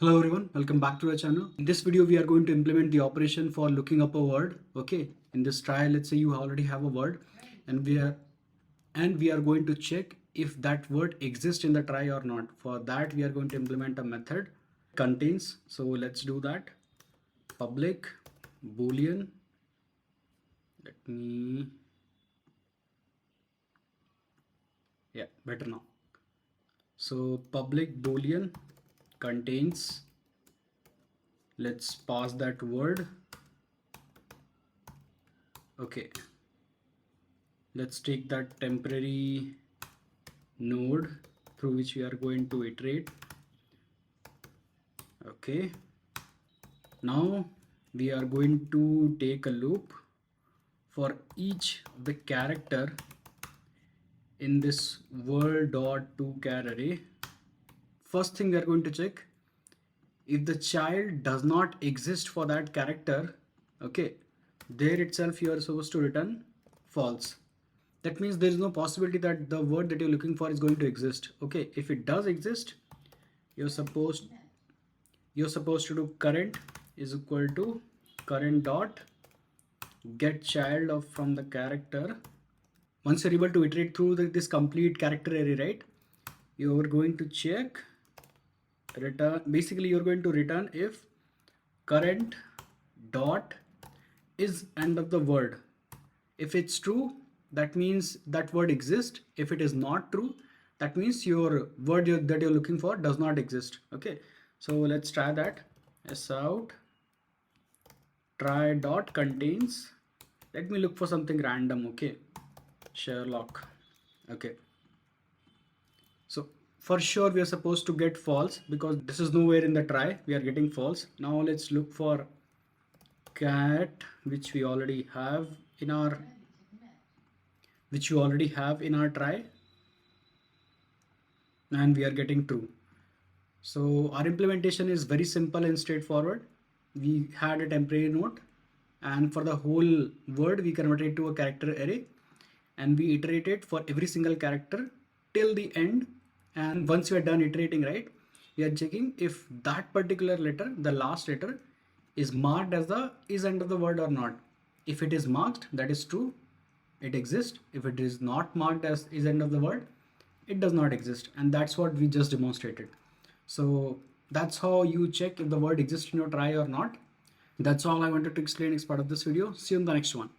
Hello everyone, welcome back to our channel. In this video, we are going to implement the operation for looking up a word. Okay, in this trial, let's say you already have a word, and we are going to check if that word exists in the try or not. For that, we are going to implement a method contains. So let's do that. Public boolean. Let me, yeah, better now. So public boolean contains, let's pass that word. Okay, let's take that temporary node through which we are going to iterate. Okay, now we are going to take a loop for each of the character in this word.toChar array. First thing we are going to check if the child does not exist for that character. Okay, there itself you are supposed to return false. That means there is no possibility that the word that you're looking for is going to exist. Okay, if it does exist, you're supposed to do current is equal to current dot get child of from the character. Once you're able to iterate through this complete character array, right, you're going to check return. Basically, you're going to return if current dot is end of the word. If it's true, that means that word exists. If it is not true, that means your word that you're looking for does not exist. Okay, so let's try that. S out try dot contains, let me look for something random. Okay, Sherlock. Okay, so for sure we are supposed to get false because this is nowhere in the try, we are getting false. Now let's look for cat, which we already have in our try, and we are getting true. So our implementation is very simple and straightforward. We had a temporary node, and for the whole word we converted it to a character array, and we iterated for every single character till the end. And once we are done iterating, right, we are checking if that particular letter, the last letter, is marked as the is end of the word or not. If it is marked, that is true, it exists. If it is not marked as is end of the word, it does not exist. And that's what we just demonstrated. So that's how you check if the word exists in your try or not. That's all I wanted to explain as part of this video. See you in the next one.